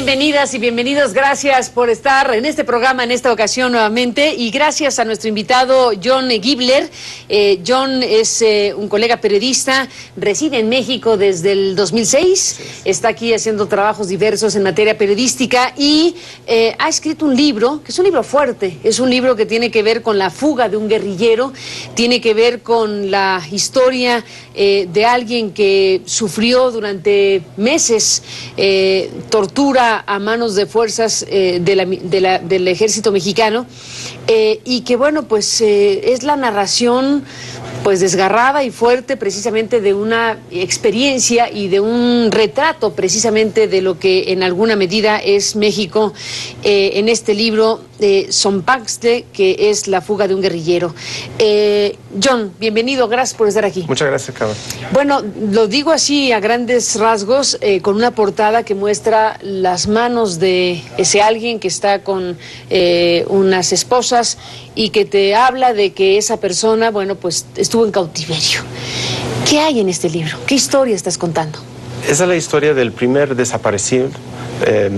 Bienvenidas y bienvenidos, gracias por estar en este programa en esta ocasión nuevamente y gracias a nuestro invitado John Gibler. John es un colega periodista, reside en México desde el 2006, está aquí haciendo trabajos diversos en materia periodística y ha escrito un libro, que es un libro fuerte, es un libro que tiene que ver con la fuga de un guerrillero, tiene que ver con la historia de alguien que sufrió durante meses tortura a manos de fuerzas del ejército mexicano y que bueno, pues es la narración pues desgarrada y fuerte precisamente de una experiencia y de un retrato precisamente de lo que en alguna medida es México en este libro Zompantli, que es la fuga de un guerrillero. John, bienvenido, gracias por estar aquí. Muchas gracias, Carmen. Bueno, lo digo así a grandes rasgos, con una portada que muestra las manos de ese alguien que está con unas esposas y que te habla de que esa persona, bueno, pues estuvo en cautiverio. ¿Qué hay en este libro? ¿Qué historia estás contando? Esa es la historia del primer desaparecido,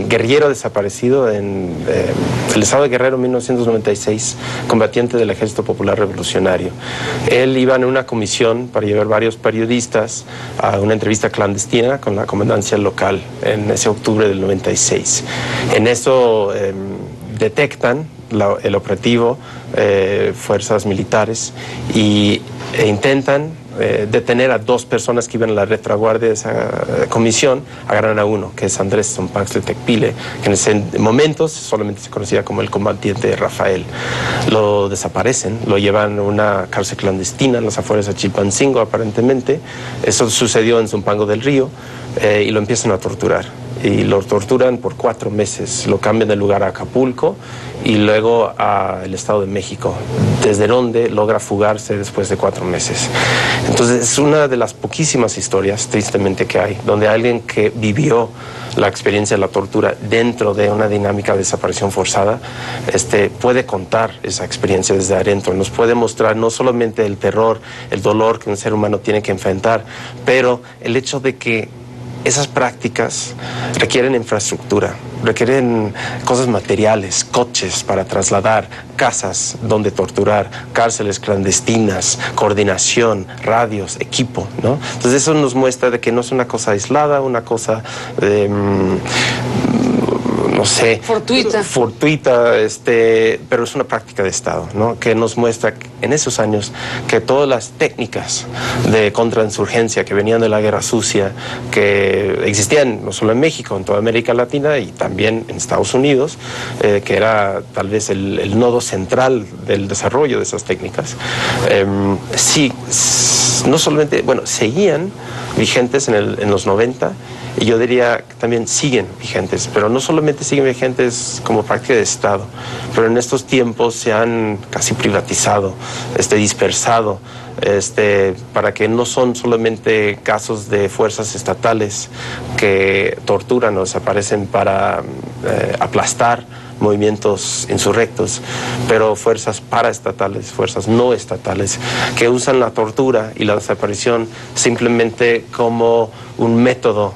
guerrillero desaparecido en el estado de Guerrero en 1996, combatiente del Ejército Popular Revolucionario. Él iba en una comisión para llevar varios periodistas a una entrevista clandestina con la comandancia local en ese octubre del 96. En eso detectan el operativo, fuerzas militares, e intentan detener a dos personas que iban a la retaguardia de esa comisión. Agarran a uno, que es Andrés Zompantli Tecpile, que en ese momento solamente se conocía como el combatiente Rafael. Lo desaparecen, lo llevan a una cárcel clandestina en las afueras de Chilpancingo, aparentemente. Eso sucedió en Zumpango del Río, y lo empiezan a torturar. Y lo torturan por 4 meses, lo cambian de lugar a Acapulco y luego al Estado de México, desde donde logra fugarse después de 4 meses. Entonces es una de las poquísimas historias, tristemente, que hay, donde alguien que vivió la experiencia de la tortura dentro de una dinámica de desaparición forzada, puede contar esa experiencia desde adentro, nos puede mostrar no solamente el terror, el dolor que un ser humano tiene que enfrentar, pero el hecho de que esas prácticas requieren infraestructura, requieren cosas materiales, coches para trasladar, casas donde torturar, cárceles clandestinas, coordinación, radios, equipo, ¿no? Entonces eso nos muestra de que no es una cosa aislada, una cosa no sé, fortuita, pero es una práctica de Estado, ¿no? Que nos muestra en esos años que todas las técnicas de contrainsurgencia que venían de la Guerra Sucia, que existían no solo en México, en toda América Latina y también en Estados Unidos, que era tal vez el nodo central del desarrollo de esas técnicas, sí, no solamente, bueno, seguían vigentes en los 90, y yo diría que también siguen vigentes, pero no solamente siguen vigentes como práctica de Estado, pero en estos tiempos se han casi privatizado, dispersado, para que no son solamente casos de fuerzas estatales que torturan o desaparecen para aplastar movimientos insurrectos, pero fuerzas paraestatales, fuerzas no estatales, que usan la tortura y la desaparición simplemente como un método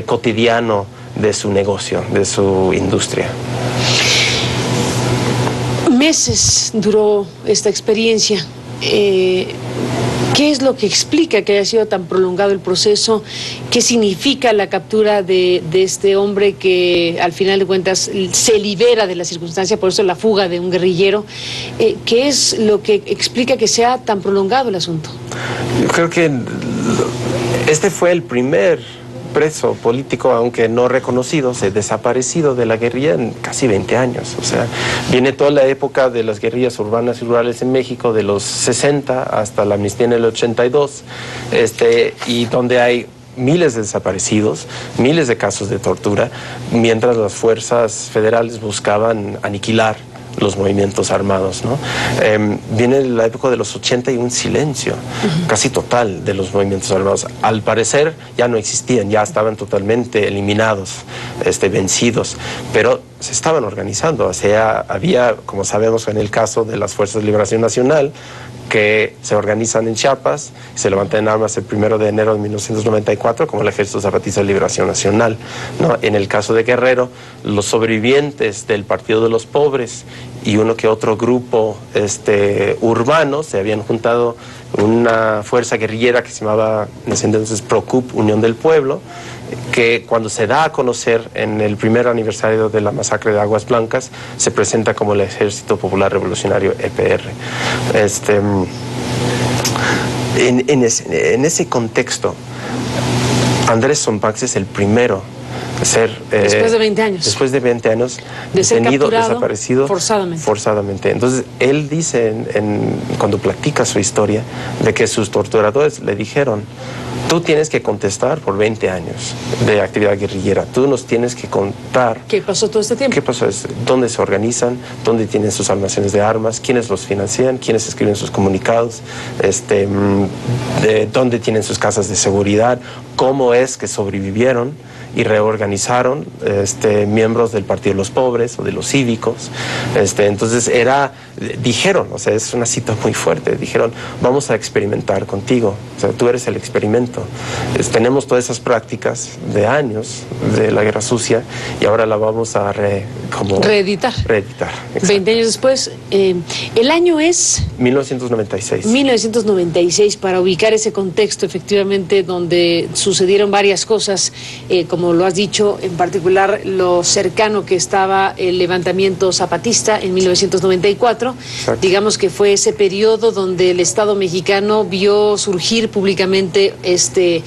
cotidiano de su negocio, de su industria. Meses duró esta experiencia. ¿Qué es lo que explica que haya sido tan prolongado el proceso? ¿Qué significa la captura de este hombre que al final de cuentas se libera de la circunstancia, por eso la fuga de un guerrillero? ¿Qué es lo que explica que sea tan prolongado el asunto? Yo creo que este fue el primer preso político, aunque no reconocido, desaparecido de la guerrilla en casi 20 años. O sea, viene toda la época de las guerrillas urbanas y rurales en México, de los 60 hasta la amnistía en el 82, y donde hay miles de desaparecidos, miles de casos de tortura, mientras las fuerzas federales buscaban aniquilar los movimientos armados, ¿no? Viene la época de los 80 y un silencio casi total de los movimientos armados. Al parecer ya no existían, ya estaban totalmente eliminados, vencidos, pero se estaban organizando. O sea, había, como sabemos en el caso de las Fuerzas de Liberación Nacional, que se organizan en Chiapas, se levantan en armas el 1 de enero de 1994 como el Ejército Zapatista de Liberación Nacional, ¿no? En el caso de Guerrero, los sobrevivientes del Partido de los Pobres y uno que otro grupo urbano se habían juntado una fuerza guerrillera que se llamaba en ese entonces PROCUP, Unión del Pueblo, que cuando se da a conocer en el primer aniversario de la masacre de Aguas Blancas, se presenta como el Ejército Popular Revolucionario, EPR. En ese contexto, Andrés Zompax es el primero a ser... después de 20 años. Después de 20 años, de ser detenido, capturado, desaparecido. Forzadamente. Entonces, él dice, cuando platica su historia, de que sus torturadores le dijeron: tú tienes que contestar por 20 años de actividad guerrillera. Tú nos tienes que contar... ¿Qué pasó todo este tiempo? ¿Qué pasó? ¿Dónde se organizan? ¿Dónde tienen sus almacenes de armas? ¿Quiénes los financian? ¿Quiénes escriben sus comunicados? ¿Dónde tienen sus casas de seguridad? ¿Cómo es que sobrevivieron y reorganizaron miembros del Partido de los Pobres o de los cívicos? Entonces dijeron, o sea, es una cita muy fuerte, dijeron: vamos a experimentar contigo, o sea, tú eres el experimento. Tenemos todas esas prácticas de años de la guerra sucia y ahora la vamos a reeditar. 20 años después, el año es... 1996. 1996, para ubicar ese contexto, efectivamente, donde sucedieron varias cosas, como lo has dicho, en particular lo cercano que estaba el levantamiento zapatista en 1994. Exacto. Digamos que fue ese periodo donde el Estado mexicano vio surgir públicamente este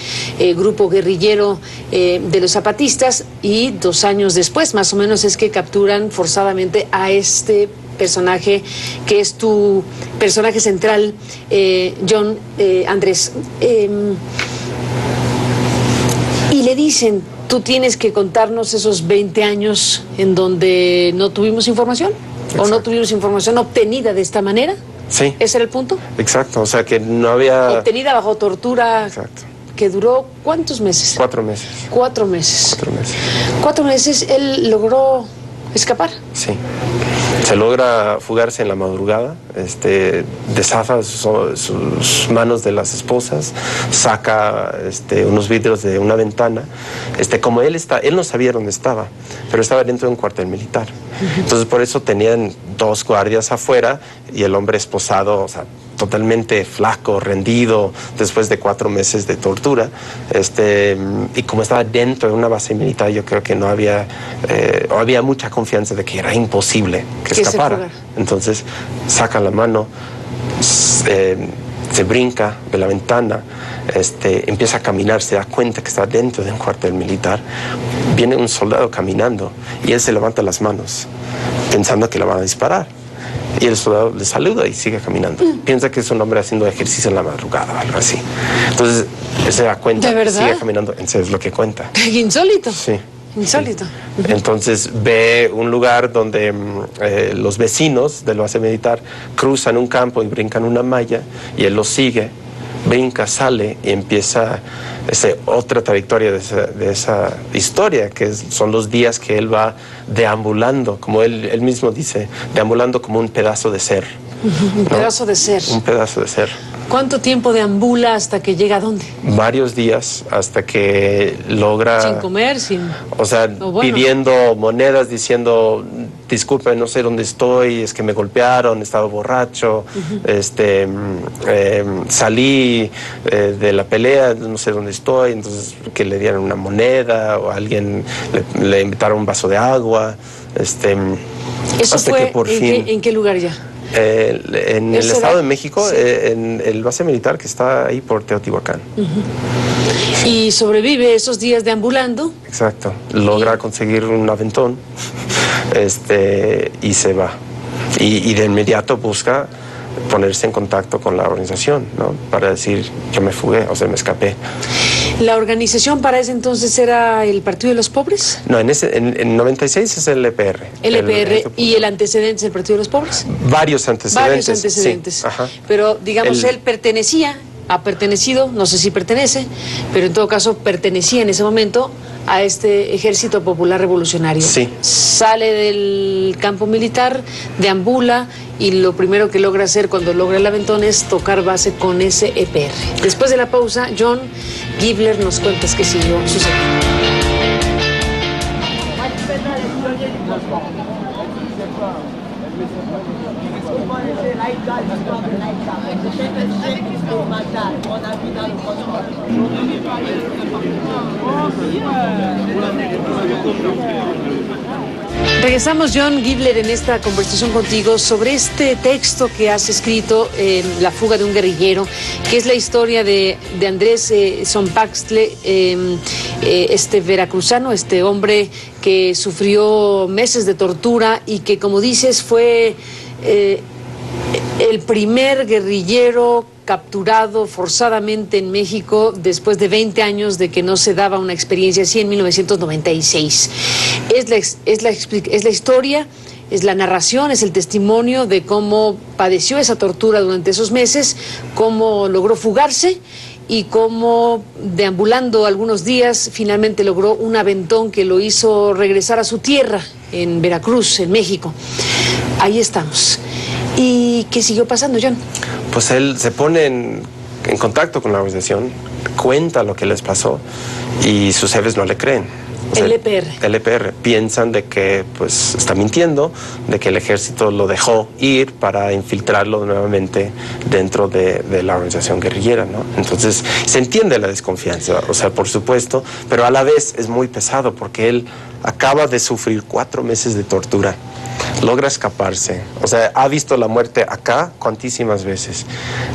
grupo guerrillero de los zapatistas, y 2 años después, más o menos, es que capturan forzadamente a este personaje que es tu personaje central, John, Andrés. Y le dicen: tú tienes que contarnos esos 20 años en donde no tuvimos información. Exacto. O no tuvimos información obtenida de esta manera. Sí. ¿Ese era el punto? Exacto, o sea que no había... Obtenida bajo tortura. Exacto. Que duró ¿cuántos meses? 4 meses. 4 meses. 4 meses. 4 meses él logró escapar. Sí. Se logra fugarse en la madrugada, deshaza sus manos de las esposas, saca unos vidrios de una ventana. Como él no sabía dónde estaba, pero estaba dentro de un cuartel militar. Entonces por eso tenían 2 guardias afuera y el hombre esposado, o sea, totalmente flaco, rendido, después de 4 meses de tortura. Y como estaba dentro de una base militar, yo creo que no había, había mucha confianza de que era imposible que escapara. Entonces saca la mano, se brinca de la ventana, empieza a caminar, se da cuenta que está dentro de un cuartel militar. Viene un soldado caminando y él se levanta las manos pensando que le van a disparar. Y el soldado le saluda y sigue caminando. Piensa que es un hombre haciendo ejercicio en la madrugada o algo así. Entonces, él se da cuenta. ¿De verdad? Sigue caminando. Eso es lo que cuenta. Insólito. Sí. Insólito. Sí. Entonces, ve un lugar donde los vecinos del base militar cruzan un campo y brincan una malla, y él los sigue, brinca, sale y empieza otra trayectoria de esa historia, que son los días que él va deambulando, como él mismo dice, deambulando como un pedazo de ser. Un pedazo de ser. Un pedazo de ser. ¿Cuánto tiempo deambula hasta que llega a dónde? Varios días, hasta que logra... Sin comer, sin... O sea, pidiendo monedas, diciendo: disculpe, no sé dónde estoy, es que me golpearon, estaba borracho, salí de la pelea, no sé dónde estoy. Entonces, que le dieran una moneda, o alguien le invitaron un vaso de agua. ¿Eso hasta fue que por fin... ¿En qué lugar ya? En el Estado de México, sí. En el base militar que está ahí por Teotihuacán. Y sobrevive esos días deambulando. Exacto. Logra conseguir un aventón y se va. Y de inmediato busca ponerse en contacto con la organización, ¿no? Para decir: yo me fugué, o sea, me escapé. ¿La organización para ese entonces era el Partido de los Pobres? No, en 96 es el EPR. El EPR. ¿Y el antecedente es el Partido de los Pobres? Varios antecedentes. Varios antecedentes. Sí. Ajá. Pero, digamos, él pertenecía, ha pertenecido, no sé si pertenece, pero en todo caso pertenecía en ese momento a este Ejército Popular Revolucionario. Sí. Sale del campo militar, deambula y lo primero que logra hacer cuando logra el aventón es tocar base con ese EPR. Después de la pausa, John Gibler nos cuentas qué siguió sucediendo. Regresamos, John Gibler, en esta conversación contigo sobre este texto que has escrito, La fuga de un guerrillero, que es la historia de Andrés Zompaxtle, este veracruzano, este hombre que sufrió meses de tortura y que, como dices, fue el primer guerrillero capturado forzadamente en México después de 20 años de que no se daba una experiencia así en 1996. Es la historia, es la narración, es el testimonio de cómo padeció esa tortura durante esos meses, cómo logró fugarse y cómo, deambulando algunos días, finalmente logró un aventón que lo hizo regresar a su tierra, en Veracruz, en México. Ahí estamos. ¿Y qué siguió pasando, John? Pues él se pone en contacto con la organización, cuenta lo que les pasó y sus jefes no le creen. O sea, el EPR. El EPR. Piensan de que pues está mintiendo, de que el ejército lo dejó ir para infiltrarlo nuevamente dentro de la organización guerrillera, ¿no? Entonces se entiende la desconfianza, o sea, por supuesto, pero a la vez es muy pesado porque él acaba de sufrir 4 meses de tortura. Logra escaparse, o sea, ha visto la muerte acá cuantísimas veces,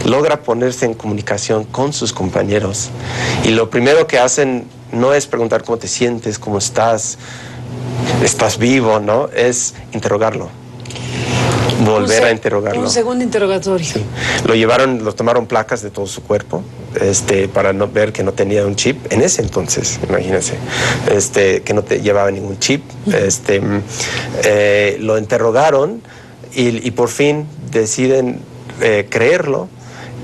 logra ponerse en comunicación con sus compañeros y lo primero que hacen no es preguntar cómo te sientes, cómo estás vivo, ¿no? Es interrogarlo, volver a interrogarlo. Un segundo interrogatorio. Sí. Lo tomaron placas de todo su cuerpo, para no ver que no tenía un chip en ese entonces, imagínense, que no llevaba ningún chip. Lo interrogaron y por fin deciden creerlo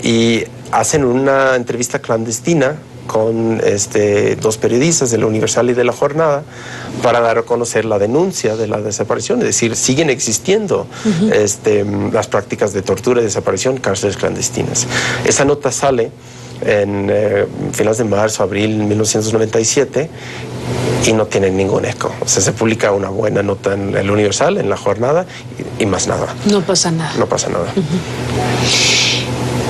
y hacen una entrevista clandestina con 2 periodistas de La Universal y de La Jornada para dar a conocer la denuncia de la desaparición, es decir, siguen existiendo las prácticas de tortura y desaparición en cárceles clandestinas. Esa nota sale en finales de marzo, abril de 1997 y no tiene ningún eco. O sea, se publica una buena nota en El Universal, en La Jornada y más nada. No pasa nada. No pasa nada.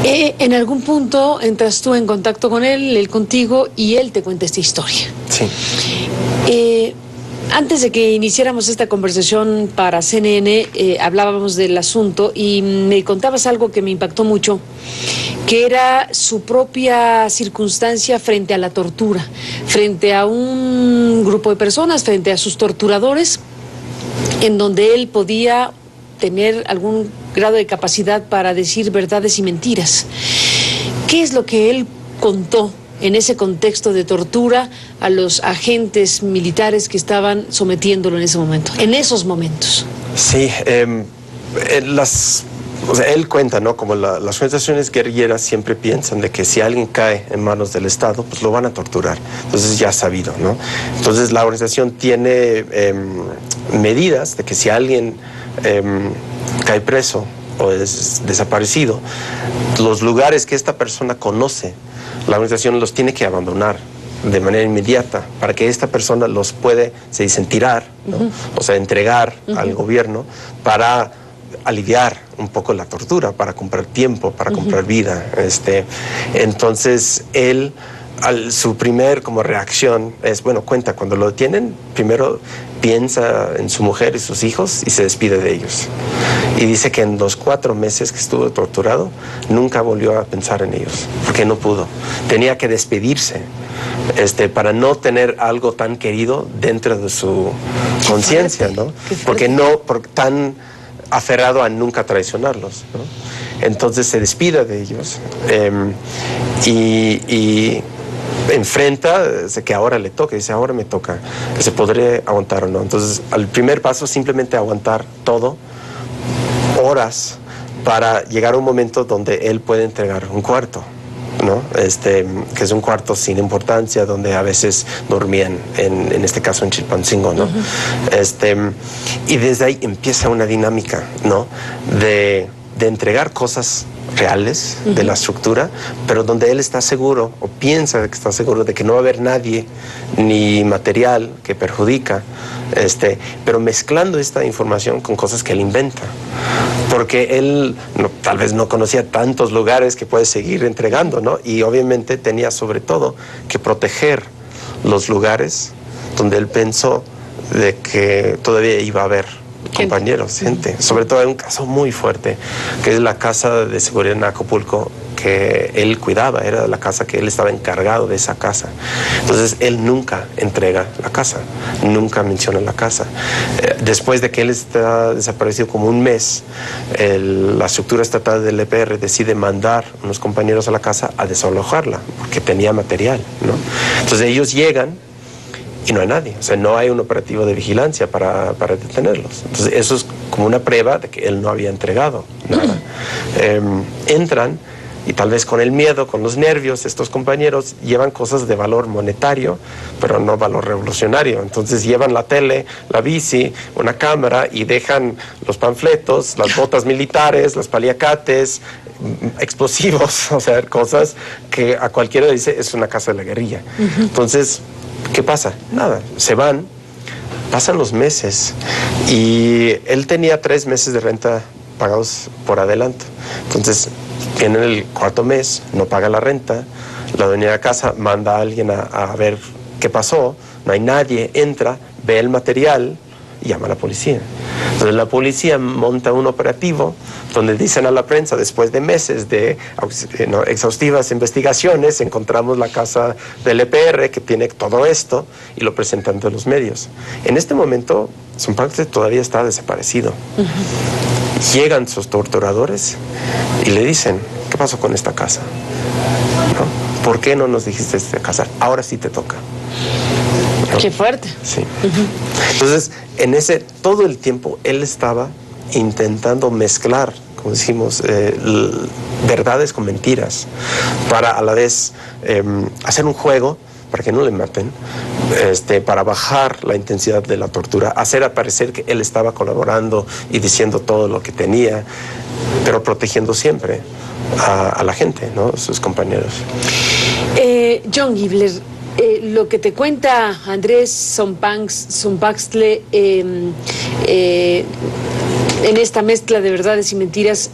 En algún punto entras tú en contacto con él contigo, y él te cuenta esta historia. Sí. Antes de que iniciáramos esta conversación para CNN, hablábamos del asunto y me contabas algo que me impactó mucho, que era su propia circunstancia frente a la tortura, frente a un grupo de personas, frente a sus torturadores, en donde él podía tener algún grado de capacidad para decir verdades y mentiras. ¿Qué es lo que él contó en ese contexto de tortura a los agentes militares que estaban sometiéndolo en ese momento, en esos momentos? Sí, o sea, él cuenta, ¿no? Como las organizaciones guerrilleras siempre piensan de que si alguien cae en manos del Estado, pues lo van a torturar. Entonces ya sabido, ¿no? Entonces la organización tiene medidas de que si alguien cae preso o es desaparecido, los lugares que esta persona conoce, la organización los tiene que abandonar de manera inmediata para que esta persona los puede, se dicen, tirar, ¿no? O sea, entregar al gobierno para aliviar un poco la tortura, para comprar tiempo, para comprar vida. Entonces él, su primer como reacción es, bueno, cuenta, cuando lo detienen, primero piensa en su mujer y sus hijos y se despide de ellos. Y dice que en los 4 meses que estuvo torturado, nunca volvió a pensar en ellos, porque no pudo. Tenía que despedirse, para no tener algo tan querido dentro de su conciencia, ¿no? Porque tan aferrado a nunca traicionarlos, ¿no? Entonces se despide de ellos y enfrenta que ahora le toca, dice, ahora me toca, que se podré aguantar o no. Entonces, el primer paso es simplemente aguantar todo, horas, para llegar a un momento donde él puede entregar un cuarto, ¿no? Que es un cuarto sin importancia donde a veces dormían, en este caso en Chilpancingo, ¿no? Y desde ahí empieza una dinámica, ¿no? De entregar cosas reales de la estructura, pero donde él está seguro o piensa que está seguro de que no va a haber nadie ni material que perjudica, pero mezclando esta información con cosas que él inventa, porque él tal vez no conocía tantos lugares que puede seguir entregando, ¿no? Y obviamente tenía sobre todo que proteger los lugares donde él pensó de que todavía iba a haber compañeros, gente. Sobre todo hay un caso muy fuerte, que es la casa de seguridad en Acapulco, que él cuidaba, era la casa que él estaba encargado de esa casa. Entonces él nunca entrega la casa, nunca menciona la casa. Después de que él está desaparecido como un mes, la estructura estatal del EPR decide mandar unos compañeros a la casa a desalojarla, porque tenía material, ¿no? Entonces ellos llegan y no hay nadie, o sea, no hay un operativo de vigilancia para detenerlos. Entonces eso es como una prueba de que él no había entregado nada. Entran y tal vez con el miedo, con los nervios, estos compañeros llevan cosas de valor monetario, pero no valor revolucionario. Entonces llevan la tele, la bici, una cámara y dejan los panfletos, las botas militares, los paliacates, explosivos, o sea, cosas que a cualquiera dice es una casa de la guerrilla. Entonces, ¿qué pasa? Nada, se van, pasan los meses y él tenía 3 meses de renta pagados por adelanto. Entonces, viene el cuarto mes, no paga la renta, la dueña de casa manda a alguien a ver qué pasó, no hay nadie, entra, ve el material y llama a la policía. Entonces la policía monta un operativo donde dicen a la prensa, después de meses de exhaustivas investigaciones, encontramos la casa del EPR que tiene todo esto y lo presentan ante los medios. En este momento, Zompantli todavía está desaparecido. Llegan sus torturadores y le dicen, ¿qué pasó con esta casa? ¿No? ¿Por qué no nos dijiste esta casa? Ahora sí te toca. ¿No? Qué fuerte. Sí. Entonces, todo el tiempo él estaba intentando mezclar, como decimos, verdades con mentiras, para a la vez hacer un juego para que no le maten, para bajar la intensidad de la tortura, hacer aparecer que él estaba colaborando y diciendo todo lo que tenía, pero protegiendo siempre a la gente, ¿no? Sus compañeros. John Gibler, lo que te cuenta Andrés Zompantli en esta mezcla de verdades y mentiras,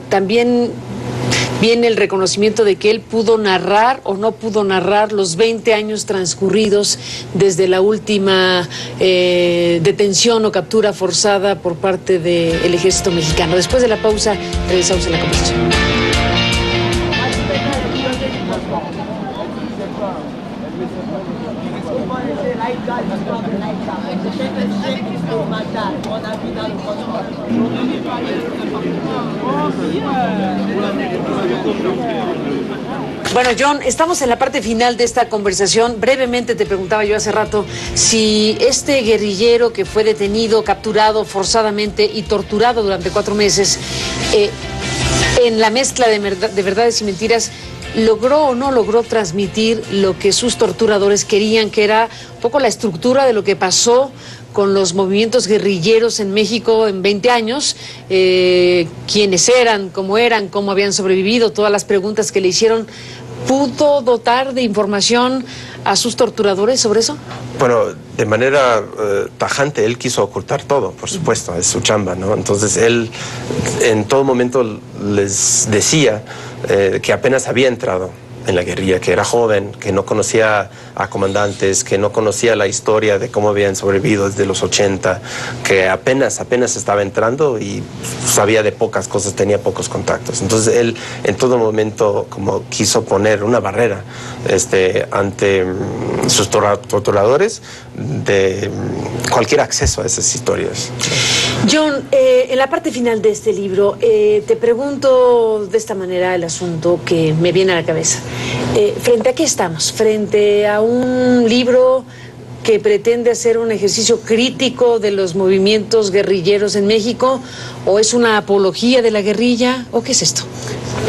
también viene el reconocimiento de que él pudo narrar o no pudo narrar los 20 años transcurridos desde la última detención o captura forzada por parte del ejército mexicano. Después de la pausa, regresamos a la conversación. Bueno, John, estamos en la parte final de esta conversación. Brevemente te preguntaba yo hace rato si este guerrillero que fue detenido, capturado forzadamente y torturado durante 4 meses, en la mezcla de verdades y mentiras, ¿logró o no logró transmitir lo que sus torturadores querían, que era un poco la estructura de lo que pasó con los movimientos guerrilleros en México en 20 años, quiénes eran, cómo habían sobrevivido, todas las preguntas que le hicieron? ¿Pudo dotar de información a sus torturadores sobre eso? Bueno, de manera tajante, él quiso ocultar todo, por supuesto, es su chamba, ¿no? Entonces él en todo momento les decía que apenas había entrado en la guerrilla, que era joven, que no conocía a comandantes, que no conocía la historia de cómo habían sobrevivido desde los 80, que apenas estaba entrando y sabía de pocas cosas, tenía pocos contactos. Entonces él en todo momento como quiso poner una barrera ante sus torturadores de cualquier acceso a esas historias. John, en la parte final de este libro, te pregunto de esta manera el asunto que me viene a la cabeza. ¿Frente a qué estamos? ¿Frente a un libro que pretende hacer un ejercicio crítico de los movimientos guerrilleros en México? ¿O es una apología de la guerrilla? ¿O qué es esto?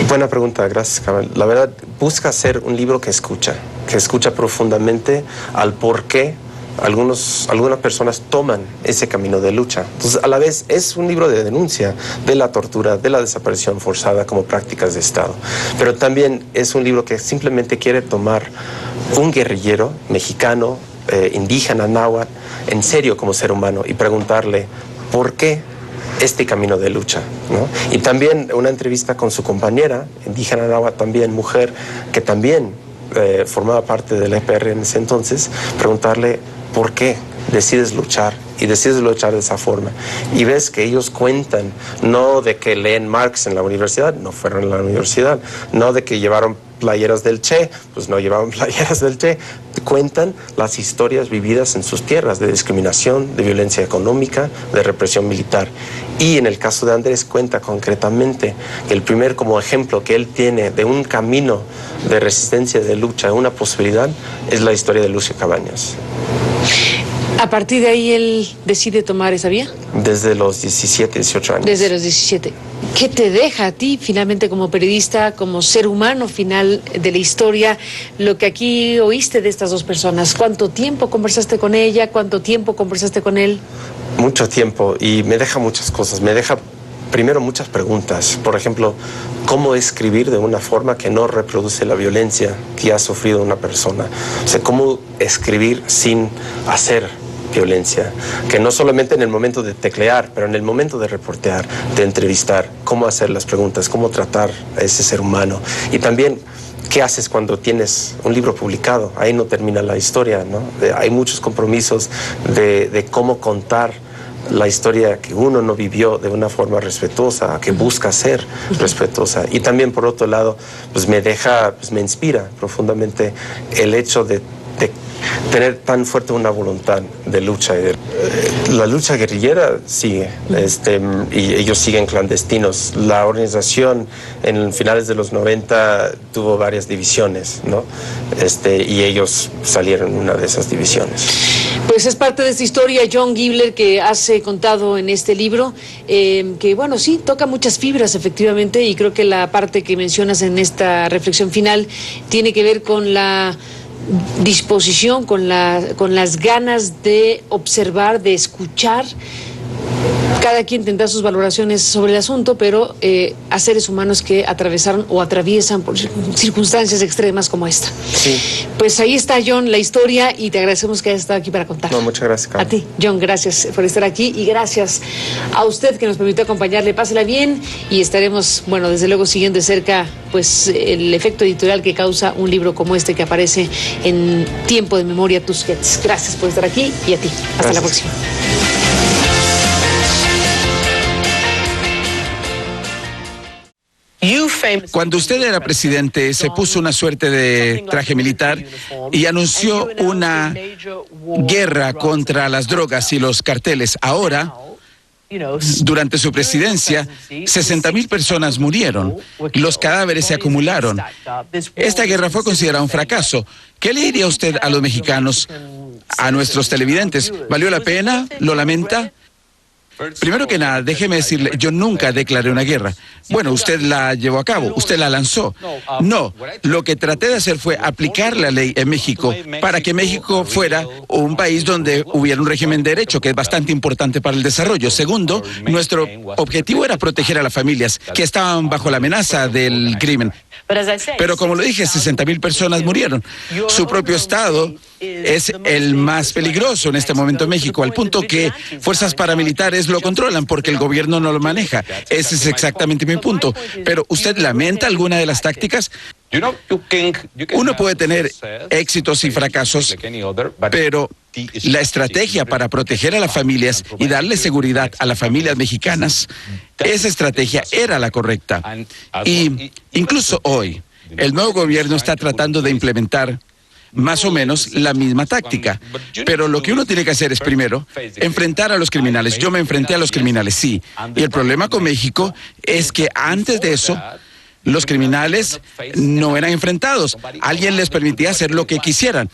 Buena pregunta, gracias, Carmen. La verdad, busca ser un libro que escucha profundamente al por qué algunas personas toman ese camino de lucha. Entonces, a la vez, es un libro de denuncia de la tortura, de la desaparición forzada como prácticas de Estado. Pero también es un libro que simplemente quiere tomar un guerrillero mexicano, indígena, náhuatl, en serio como ser humano y preguntarle por qué este camino de lucha, ¿no? Y también una entrevista con su compañera, indígena náhuatl, también mujer, que también formaba parte del EPR en ese entonces, preguntarle por qué decides luchar y decides luchar de esa forma. Y ves que ellos cuentan, no de que leen Marx en la universidad, no fueron a la universidad, no de que llevaron playeras del Che, pues no llevaban playeras del Che, cuentan las historias vividas en sus tierras de discriminación, de violencia económica, de represión militar. Y en el caso de Andrés cuenta concretamente que el primer como ejemplo que él tiene de un camino de resistencia, de lucha, una posibilidad, es la historia de Lucio Cabañas. ¿A partir de ahí él decide tomar esa vía? Desde los 17, 18 años. Desde los 17. ¿Qué te deja a ti finalmente como periodista, como ser humano final de la historia, lo que aquí oíste de estas dos personas? ¿Cuánto tiempo conversaste con ella? ¿Cuánto tiempo conversaste con él? Mucho tiempo, y me deja muchas cosas. Me deja primero muchas preguntas. Por ejemplo, ¿cómo escribir de una forma que no reproduce la violencia que ha sufrido una persona? O sea, ¿cómo escribir sin hacer violencia? Que no solamente en el momento de teclear, pero en el momento de reportear, de entrevistar, cómo hacer las preguntas, cómo tratar a ese ser humano. Y también, ¿qué haces cuando tienes un libro publicado? Ahí no termina la historia, ¿no? Hay muchos compromisos de cómo contar la historia que uno no vivió de una forma respetuosa, que busca ser respetuosa. Y también, por otro lado, pues me inspira profundamente el hecho de tener tan fuerte una voluntad de lucha. La lucha guerrillera sigue, y ellos siguen clandestinos. La organización en finales de los 90 tuvo varias divisiones, ¿no? Y ellos salieron en una de esas divisiones. Pues es parte de esta historia, John Gibler, que has contado en este libro, que bueno, sí, toca muchas fibras efectivamente, y creo que la parte que mencionas en esta reflexión final tiene que ver con la disposición, con las ganas de observar, de escuchar. Cada quien tendrá sus valoraciones sobre el asunto, pero a seres humanos que atravesaron o atraviesan por circunstancias extremas como esta. Sí. Pues ahí está, John, la historia, y te agradecemos que hayas estado aquí para contar. No, muchas gracias, Carmen. A ti, John, gracias por estar aquí, y gracias a usted que nos permitió acompañarle. Pásela bien, y estaremos, bueno, desde luego siguiendo de cerca pues el efecto editorial que causa un libro como este que aparece en Tiempo de Memoria Tusquets. Gracias por estar aquí, y a ti. Hasta la próxima. Cuando usted era presidente, se puso una suerte de traje militar y anunció una guerra contra las drogas y los carteles. Ahora, durante su presidencia, 60,000 personas murieron. Los cadáveres se acumularon. Esta guerra fue considerada un fracaso. ¿Qué le diría usted a los mexicanos, a nuestros televidentes? ¿Valió la pena? ¿Lo lamenta? Primero que nada, déjeme decirle, yo nunca declaré una guerra. Bueno, usted la llevó a cabo, usted la lanzó. No, lo que traté de hacer fue aplicar la ley en México para que México fuera un país donde hubiera un régimen de derecho, que es bastante importante para el desarrollo. Segundo, nuestro objetivo era proteger a las familias que estaban bajo la amenaza del crimen. Pero como lo dije, 60,000 personas murieron. Su propio estado es el más peligroso en este momento en México, al punto que fuerzas paramilitares lo controlan porque el gobierno no lo maneja. Ese es exactamente mi punto. Pero ¿usted lamenta alguna de las tácticas? Uno puede tener éxitos y fracasos, pero la estrategia para proteger a las familias y darle seguridad a las familias mexicanas, esa estrategia era la correcta. Y incluso hoy, el nuevo gobierno está tratando de implementar más o menos la misma táctica. Pero lo que uno tiene que hacer es, primero, enfrentar a los criminales. Yo me enfrenté a los criminales, sí. Y el problema con México es que antes de eso, Los criminales no eran enfrentados. Alguien les permitía hacer lo que quisieran.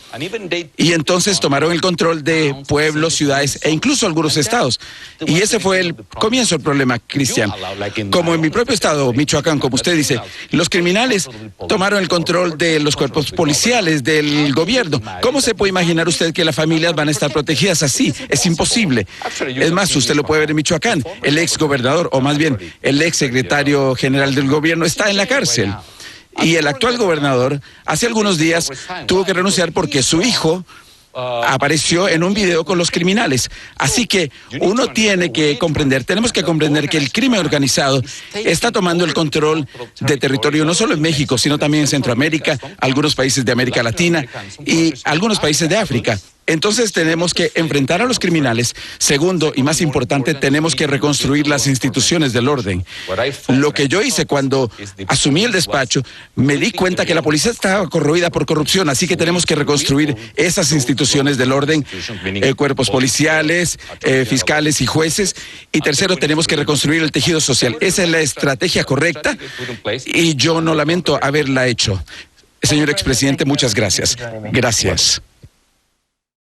Y entonces tomaron el control de pueblos, ciudades e incluso algunos estados. Y ese fue el comienzo del problema, Cristian. Como en mi propio estado, Michoacán, como usted dice, los criminales tomaron el control de los cuerpos policiales, del gobierno. ¿Cómo se puede imaginar usted que las familias van a estar protegidas así? Es imposible. Es más, usted lo puede ver en Michoacán. El ex gobernador, o más bien el ex secretario general del gobierno, está en la cárcel. Y el actual gobernador, hace algunos días, tuvo que renunciar porque su hijo apareció en un video con los criminales. Así que uno tiene que comprender, tenemos que comprender que el crimen organizado está tomando el control de territorio no solo en México, sino también en Centroamérica, algunos países de América Latina y algunos países de África. Entonces tenemos que enfrentar a los criminales. Segundo, y más importante, tenemos que reconstruir las instituciones del orden. Lo que yo hice cuando asumí el despacho, me di cuenta que la policía estaba corroída por corrupción, así que tenemos que reconstruir esas instituciones del orden, cuerpos policiales, fiscales y jueces. Y tercero, tenemos que reconstruir el tejido social. Esa es la estrategia correcta y yo no lamento haberla hecho. Señor expresidente, muchas gracias. Gracias.